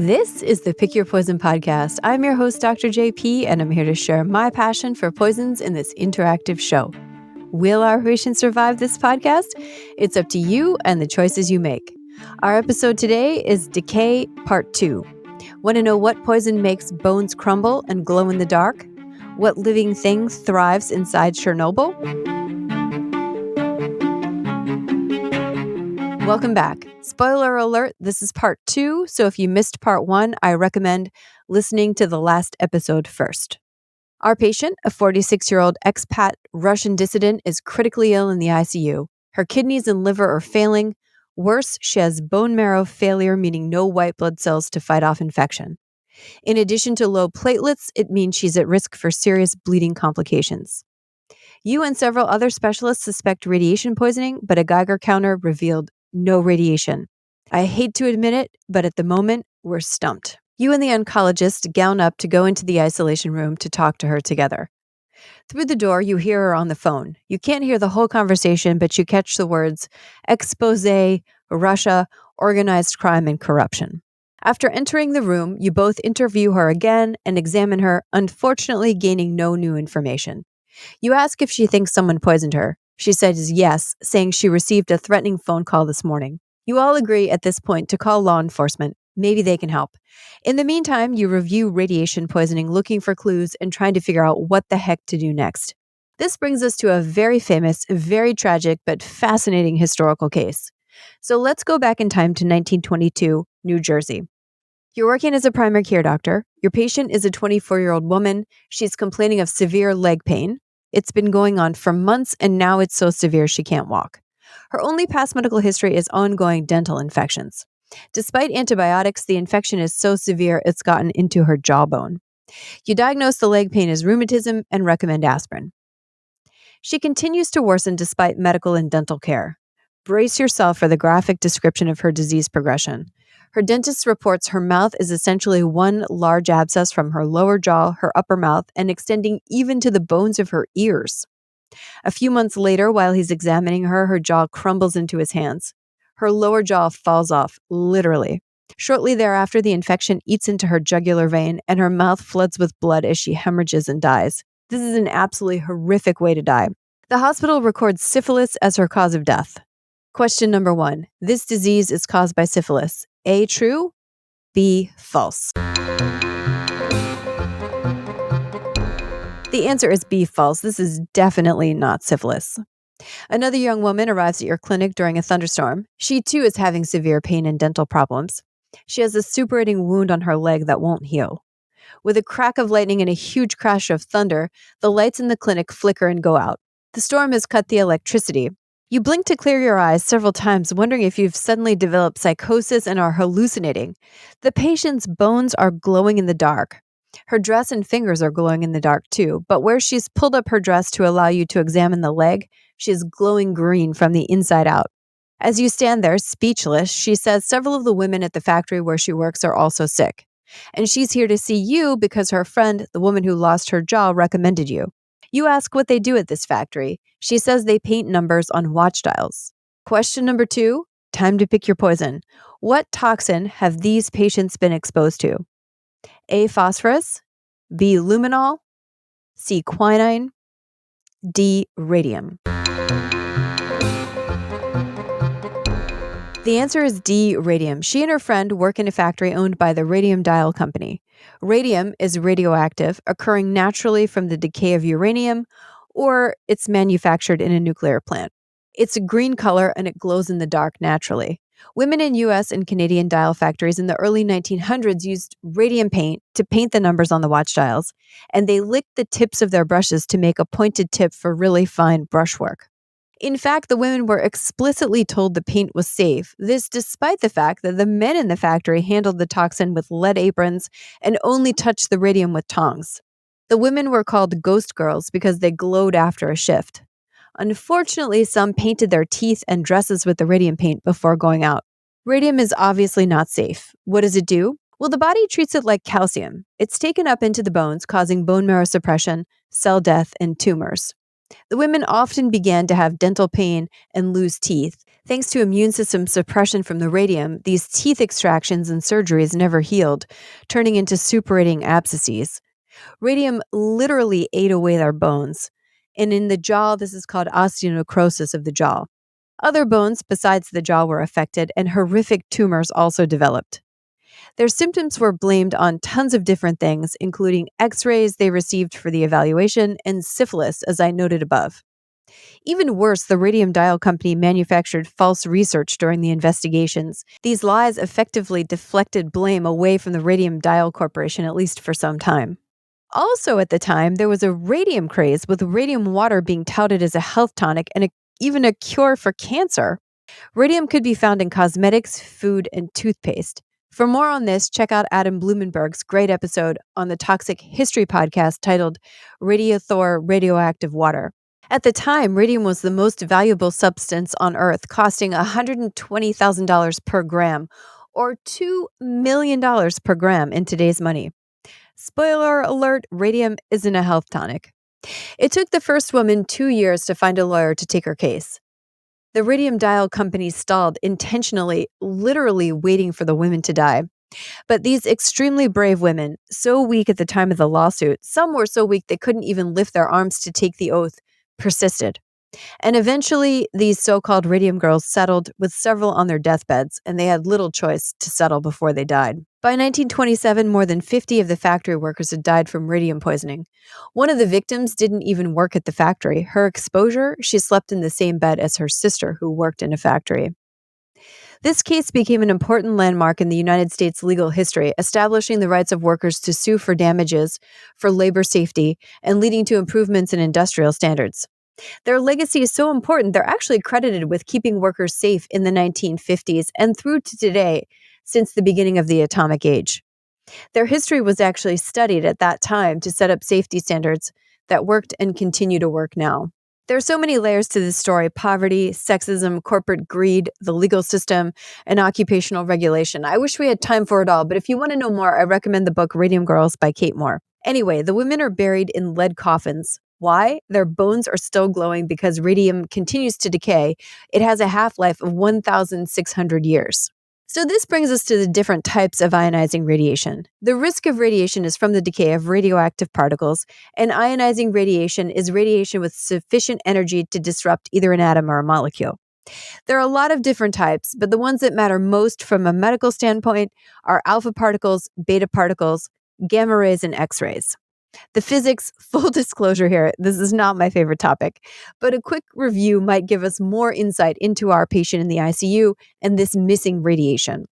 This is the Pick Your Poison podcast. I'm your host, Dr. JP, and I'm here to share my passion for poisons in this interactive show. Will our patients survive this podcast? It's up to you and the choices you make. Our episode today is Decay Part 2. Want to know what poison makes bones crumble and glow in the dark? What living thing thrives inside Chernobyl? Welcome back. Spoiler alert, this is part 2, so if you missed part 1, I recommend listening to the last episode first. Our patient, a 46-year-old expat Russian dissident, is critically ill in the ICU. Her kidneys and liver are failing. Worse, she has bone marrow failure, meaning no white blood cells to fight off infection. In addition to low platelets, it means she's at risk for serious bleeding complications. You and several other specialists suspect radiation poisoning, but a Geiger counter revealed no radiation. I hate to admit it, but at the moment, we're stumped. You and the oncologist gown up to go into the isolation room to talk to her together. Through the door, you hear her on the phone. You can't hear the whole conversation, but you catch the words expose, Russia, organized crime, and corruption. After entering the room, you both interview her again and examine her, unfortunately gaining no new information. You ask if she thinks someone poisoned her. She says yes, saying she received a threatening phone call this morning. You all agree at this point to call law enforcement. Maybe they can help. In the meantime, you review radiation poisoning, looking for clues and trying to figure out what the heck to do next. This brings us to a very famous, very tragic, but fascinating historical case. So let's go back in time to 1922, New Jersey. You're working as a primary care doctor. Your patient is a 24-year-old woman. She's complaining of severe leg pain. It's been going on for months, and now it's so severe she can't walk. Her only past medical history is ongoing dental infections. Despite antibiotics, the infection is so severe it's gotten into her jawbone. You diagnose the leg pain as rheumatism and recommend aspirin. She continues to worsen despite medical and dental care. Brace yourself for the graphic description of her disease progression. Her dentist reports her mouth is essentially one large abscess from her lower jaw, her upper mouth, and extending even to the bones of her ears. A few months later, while he's examining her, her jaw crumbles into his hands. Her lower jaw falls off, literally. Shortly thereafter, the infection eats into her jugular vein, and her mouth floods with blood as she hemorrhages and dies. This is an absolutely horrific way to die. The hospital records syphilis as her cause of death. Question number 1. This disease is caused by syphilis. A, true. B, false. The answer is B, false. This is definitely not syphilis. Another young woman arrives at your clinic during a thunderstorm. She too is having severe pain and dental problems. She has a suppurating wound on her leg that won't heal. With a crack of lightning and a huge crash of thunder, the lights in the clinic flicker and go out. The storm has cut the electricity. You blink to clear your eyes several times, wondering if you've suddenly developed psychosis and are hallucinating. The patient's bones are glowing in the dark. Her dress and fingers are glowing in the dark too, but where she's pulled up her dress to allow you to examine the leg, she's glowing green from the inside out. As you stand there, speechless, she says several of the women at the factory where she works are also sick. And she's here to see you because her friend, the woman who lost her jaw, recommended you. You ask what they do at this factory. She says they paint numbers on watch dials. Question number 2, time to pick your poison. What toxin have these patients been exposed to? A, phosphorus. B, luminol. C, quinine. D, radium. The answer is D, radium. She and her friend work in a factory owned by the Radium Dial Company. Radium is radioactive, occurring naturally from the decay of uranium, or it's manufactured in a nuclear plant. It's a green color and it glows in the dark naturally. Women in U.S. and Canadian dial factories in the early 1900s used radium paint to paint the numbers on the watch dials, and they licked the tips of their brushes to make a pointed tip for really fine brushwork. In fact, the women were explicitly told the paint was safe, this despite the fact that the men in the factory handled the toxin with lead aprons and only touched the radium with tongs. The women were called ghost girls because they glowed after a shift. Unfortunately, some painted their teeth and dresses with the radium paint before going out. Radium is obviously not safe. What does it do? Well, the body treats it like calcium. It's taken up into the bones, causing bone marrow suppression, cell death, and tumors. The women often began to have dental pain and lose teeth. Thanks to immune system suppression from the radium, these teeth extractions and surgeries never healed, turning into suppurating abscesses. Radium literally ate away their bones. And in the jaw, this is called osteonecrosis of the jaw. Other bones besides the jaw were affected, and horrific tumors also developed. Their symptoms were blamed on tons of different things, including x rays they received for the evaluation and syphilis, as I noted above. Even worse, the radium dial company manufactured false research during the investigations. These lies effectively deflected blame away from the Radium Dial Corporation, at least for some time. Also, at the time, there was a radium craze, with radium water being touted as a health tonic and even a cure for cancer. Radium could be found in cosmetics, food, and toothpaste. For more on this, check out Adam Blumenberg's great episode on the Toxic History podcast titled Radiothor Radioactive Water. At the time, radium was the most valuable substance on Earth, costing $120,000 per gram, or $2 million per gram in today's money. Spoiler alert, radium isn't a health tonic. It took the first woman 2 years to find a lawyer to take her case. The radium dial company stalled intentionally, literally waiting for the women to die. But these extremely brave women, so weak at the time of the lawsuit, some were so weak they couldn't even lift their arms to take the oath, persisted. And eventually, these so-called radium girls settled, with several on their deathbeds, and they had little choice to settle before they died. By 1927, more than 50 of the factory workers had died from radium poisoning. One of the victims didn't even work at the factory. Her exposure, she slept in the same bed as her sister, who worked in a factory. This case became an important landmark in the United States legal history, establishing the rights of workers to sue for damages for labor safety and leading to improvements in industrial standards. Their legacy is so important, they're actually credited with keeping workers safe in the 1950s and through to today, since the beginning of the atomic age. Their history was actually studied at that time to set up safety standards that worked and continue to work now. There are so many layers to this story: poverty, sexism, corporate greed, the legal system, and occupational regulation. I wish we had time for it all, but if you want to know more, I recommend the book Radium Girls by Kate Moore. Anyway, the women are buried in lead coffins. Why? Their bones are still glowing because radium continues to decay. It has a half-life of 1,600 years. So this brings us to the different types of ionizing radiation. The risk of radiation is from the decay of radioactive particles, and ionizing radiation is radiation with sufficient energy to disrupt either an atom or a molecule. There are a lot of different types, but the ones that matter most from a medical standpoint are alpha particles, beta particles, gamma rays, and X-rays. The physics, full disclosure here, this is not my favorite topic, but a quick review might give us more insight into our patient in the ICU and this missing radiation.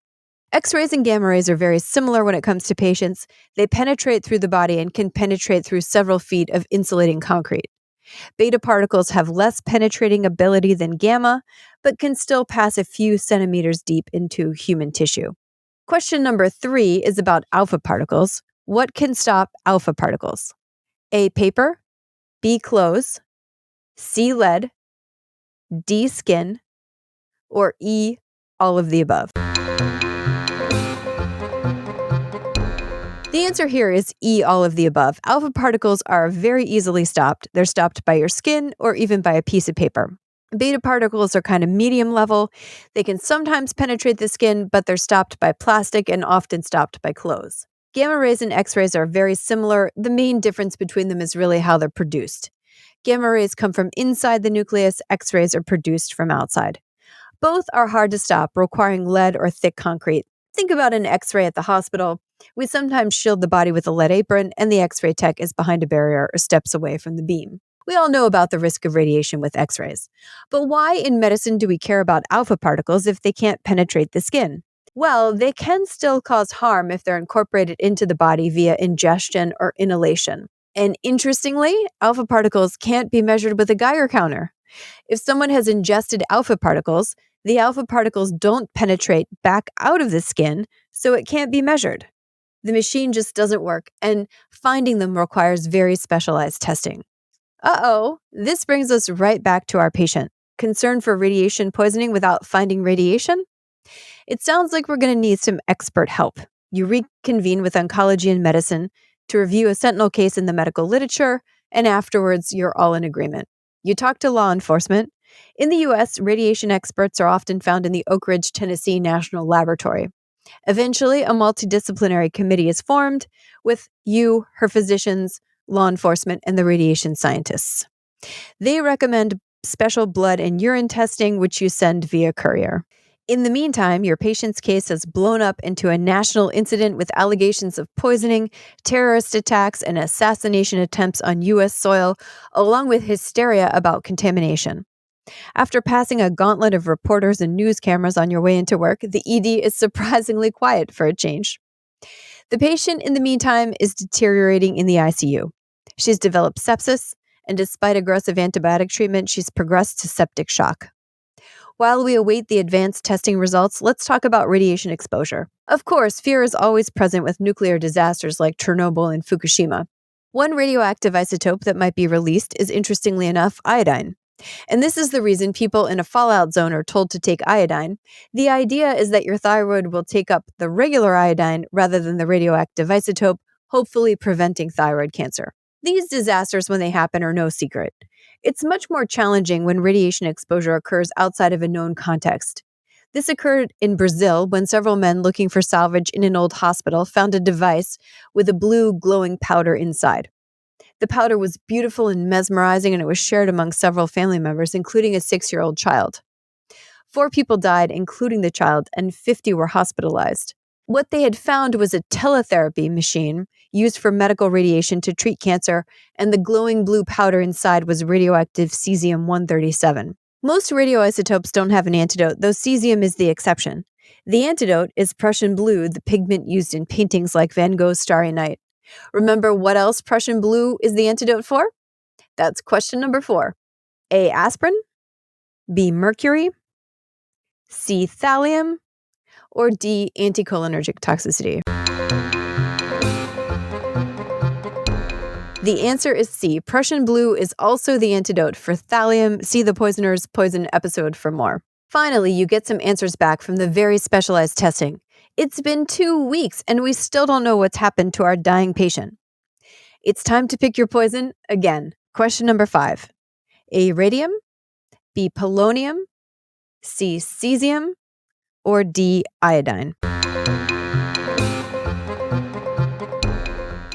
X-rays and gamma rays are very similar when it comes to patients. They penetrate through the body and can penetrate through several feet of insulating concrete. Beta particles have less penetrating ability than gamma, but can still pass a few centimeters deep into human tissue. Question number 3 is about alpha particles. What can stop alpha particles? A, paper, B, clothes, C, lead, D, skin, or E, all of the above. The answer here is E, all of the above. Alpha particles are very easily stopped. They're stopped by your skin or even by a piece of paper. Beta particles are kind of medium level. They can sometimes penetrate the skin, but they're stopped by plastic and often stopped by clothes. Gamma rays and X-rays are very similar. The main difference between them is really how they're produced. Gamma rays come from inside the nucleus. X-rays are produced from outside. Both are hard to stop, requiring lead or thick concrete. Think about an X-ray at the hospital. We sometimes shield the body with a lead apron, and the X-ray tech is behind a barrier or steps away from the beam. We all know about the risk of radiation with X-rays. But why in medicine do we care about alpha particles if they can't penetrate the skin? Well, they can still cause harm if they're incorporated into the body via ingestion or inhalation. And interestingly, alpha particles can't be measured with a Geiger counter. If someone has ingested alpha particles, the alpha particles don't penetrate back out of the skin, so it can't be measured. The machine just doesn't work, and finding them requires very specialized testing. This brings us right back to our patient. Concern for radiation poisoning without finding radiation? It sounds like we're going to need some expert help. You reconvene with oncology and medicine to review a sentinel case in the medical literature, and afterwards, you're all in agreement. You talk to law enforcement, In the U.S., radiation experts are often found in the Oak Ridge, Tennessee National Laboratory. Eventually, a multidisciplinary committee is formed with you, her physicians, law enforcement, and the radiation scientists. They recommend special blood and urine testing, which you send via courier. In the meantime, your patient's case has blown up into a national incident with allegations of poisoning, terrorist attacks, and assassination attempts on U.S. soil, along with hysteria about contamination. After passing a gauntlet of reporters and news cameras on your way into work, the ED is surprisingly quiet for a change. The patient, in the meantime, is deteriorating in the ICU. She's developed sepsis, and despite aggressive antibiotic treatment, she's progressed to septic shock. While we await the advanced testing results, let's talk about radiation exposure. Of course, fear is always present with nuclear disasters like Chernobyl and Fukushima. One radioactive isotope that might be released is, interestingly enough, iodine. And this is the reason people in a fallout zone are told to take iodine. The idea is that your thyroid will take up the regular iodine rather than the radioactive isotope, hopefully preventing thyroid cancer. These disasters, when they happen, are no secret. It's much more challenging when radiation exposure occurs outside of a known context. This occurred in Brazil when several men looking for salvage in an old hospital found a device with a blue glowing powder inside. The powder was beautiful and mesmerizing, and it was shared among several family members, including a 6-year-old child. 4 people died, including the child, and 50 were hospitalized. What they had found was a teletherapy machine used for medical radiation to treat cancer, and the glowing blue powder inside was radioactive cesium-137. Most radioisotopes don't have an antidote, though cesium is the exception. The antidote is Prussian blue, the pigment used in paintings like Van Gogh's Starry Night. Remember what else Prussian blue is the antidote for? That's question number 4. A. Aspirin, B. Mercury, C. Thallium, or D. Anticholinergic toxicity. The answer is C. Prussian blue is also the antidote for thallium. See the Poisoner's Poison episode for more. Finally, you get some answers back from the very specialized testing. It's been 2 weeks and we still don't know what's happened to our dying patient. It's time to pick your poison again. Question number 5. A. Radium, B. Polonium, C. Cesium, or D. Iodine.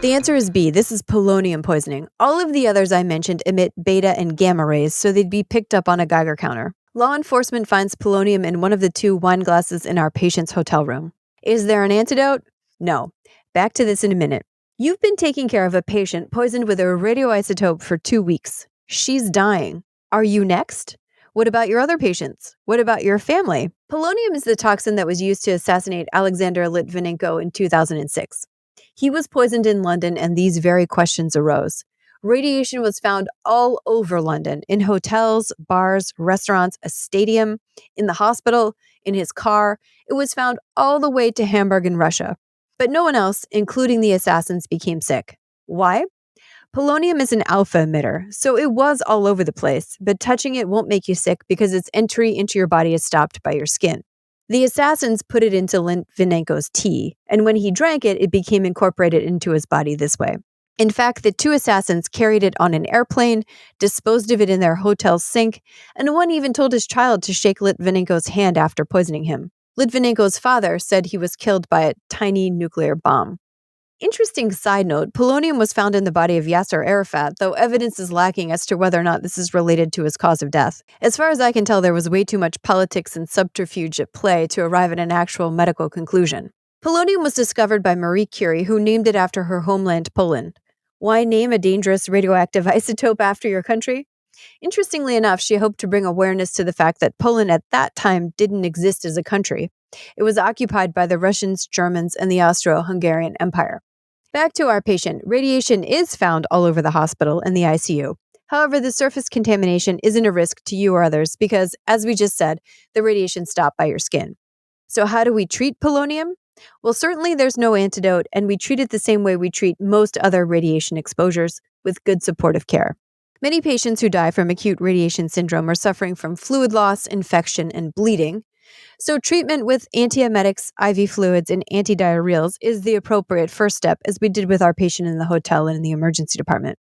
The answer is B. This is polonium poisoning. All of the others I mentioned emit beta and gamma rays, so they'd be picked up on a Geiger counter. Law enforcement finds polonium in one of the 2 wine glasses in our patient's hotel room. Is there an antidote? No. Back to this in a minute. You've been taking care of a patient poisoned with a radioisotope for 2 weeks. She's dying. Are you next? What about your other patients? What about your family? Polonium is the toxin that was used to assassinate Alexander Litvinenko in 2006. He was poisoned in London, and these very questions arose. Radiation was found all over London, in hotels, bars, restaurants, a stadium, in the hospital, in his car. It was found all the way to Hamburg in Russia. But no one else, including the assassins, became sick. Why? Polonium is an alpha emitter, so it was all over the place, but touching it won't make you sick because its entry into your body is stopped by your skin. The assassins put it into Litvinenko's tea, and when he drank it, it became incorporated into his body this way. In fact, the 2 assassins carried it on an airplane, disposed of it in their hotel sink, and one even told his child to shake Litvinenko's hand after poisoning him. Litvinenko's father said he was killed by a tiny nuclear bomb. Interesting side note, polonium was found in the body of Yasser Arafat, though evidence is lacking as to whether or not this is related to his cause of death. As far as I can tell, there was way too much politics and subterfuge at play to arrive at an actual medical conclusion. Polonium was discovered by Marie Curie, who named it after her homeland, Poland. Why name a dangerous radioactive isotope after your country? Interestingly enough, she hoped to bring awareness to the fact that Poland at that time didn't exist as a country. It was occupied by the Russians, Germans, and the Austro-Hungarian Empire. Back to our patient. Radiation is found all over the hospital and the ICU. However, the surface contamination isn't a risk to you or others because, as we just said, the radiation stopped by your skin. So how do we treat polonium? Well, certainly there's no antidote, and we treat it the same way we treat most other radiation exposures, with good supportive care. Many patients who die from acute radiation syndrome are suffering from fluid loss, infection, and bleeding. So treatment with antiemetics, IV fluids, and antidiarrheals is the appropriate first step, as we did with our patient in the hotel and in the emergency department.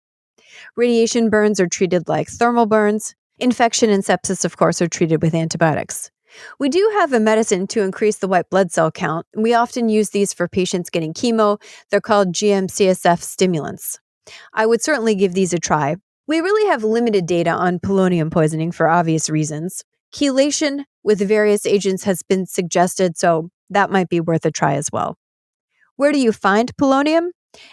Radiation burns are treated like thermal burns. Infection and sepsis, of course, are treated with antibiotics. We do have a medicine to increase the white blood cell count. We often use these for patients getting chemo. They're called GM-CSF stimulants. I would certainly give these a try. We really have limited data on polonium poisoning for obvious reasons. Chelation with various agents has been suggested, so that might be worth a try as well. Where do you find polonium?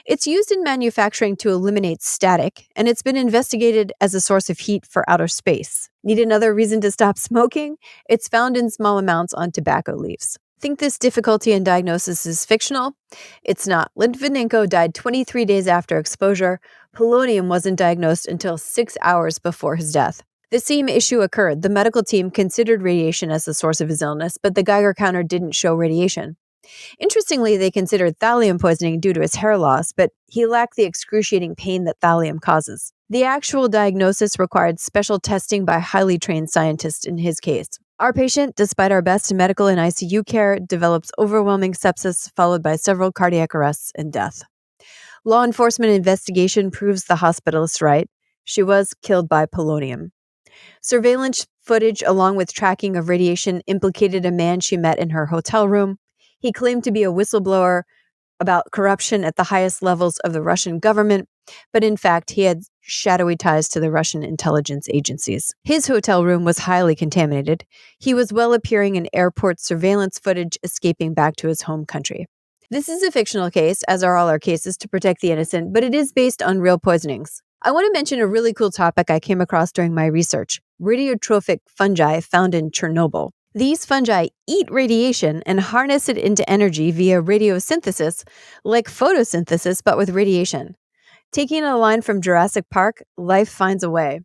It's used in manufacturing to eliminate static, and it's been investigated as a source of heat for outer space. Need another reason to stop smoking? It's found in small amounts on tobacco leaves. Think this difficulty in diagnosis is fictional? It's not. Litvinenko died 23 days after exposure. Polonium wasn't diagnosed until 6 hours before his death. The same issue occurred. The medical team considered radiation as the source of his illness, but the Geiger counter didn't show radiation. Interestingly, they considered thallium poisoning due to his hair loss, but he lacked the excruciating pain that thallium causes. The actual diagnosis required special testing by highly trained scientists in his case. Our patient, despite our best medical and ICU care, develops overwhelming sepsis followed by several cardiac arrests and death. Law enforcement investigation proves the hospitalist right. She was killed by polonium. Surveillance footage along with tracking of radiation implicated a man she met in her hotel room. He claimed to be a whistleblower about corruption at the highest levels of the Russian government, but in fact, he had shadowy ties to the Russian intelligence agencies. His hotel room was highly contaminated. He was well appearing in airport surveillance footage, escaping back to his home country. This is a fictional case, as are all our cases, to protect the innocent, but it is based on real poisonings. I want to mention a really cool topic I came across during my research: radiotrophic fungi found in Chernobyl. These fungi eat radiation and harness it into energy via radiosynthesis, like photosynthesis, but with radiation. Taking a line from Jurassic Park, life finds a way.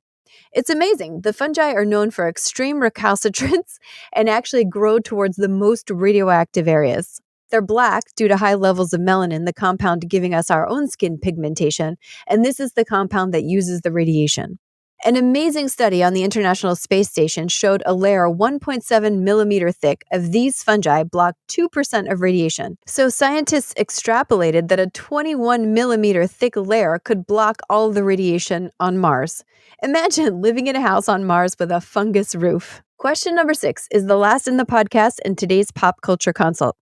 It's amazing. The fungi are known for extreme recalcitrance and actually grow towards the most radioactive areas. They're black due to high levels of melanin, the compound giving us our own skin pigmentation, and this is the compound that uses the radiation. An amazing study on the International Space Station showed a layer 1.7 millimeter thick of these fungi blocked 2% of radiation. So scientists extrapolated that a 21 millimeter thick layer could block all the radiation on Mars. Imagine living in a house on Mars with a fungus roof. Question number 6 is the last in the podcast and today's pop culture consult.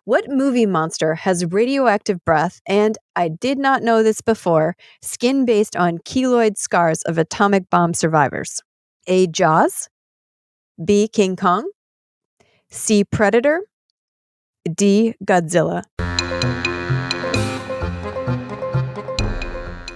What movie monster has radioactive breath and, I did not know this before, skin based on keloid scars of atomic bomb survivors? A. Jaws, B. King Kong, C. Predator, D. Godzilla.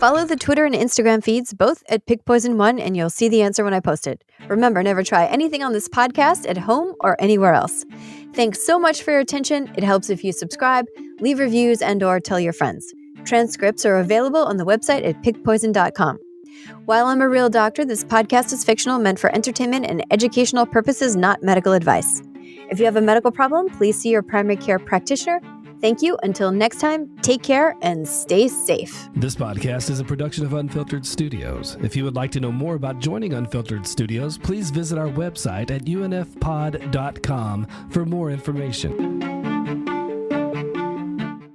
Follow the Twitter and Instagram feeds, both at PigPoison1, and you'll see the answer when I post it. Remember, never try anything on this podcast at home or anywhere else. Thanks so much for your attention. It helps if you subscribe, leave reviews, and/or tell your friends. Transcripts are available on the website at pigpoison.com. While I'm a real doctor, this podcast is fictional, meant for entertainment and educational purposes, not medical advice. If you have a medical problem, please see your primary care practitioner. Thank you. Until next time, take care and stay safe. This podcast is a production of Unfiltered Studios. If you would like to know more about joining Unfiltered Studios, please visit our website at unfpod.com for more information.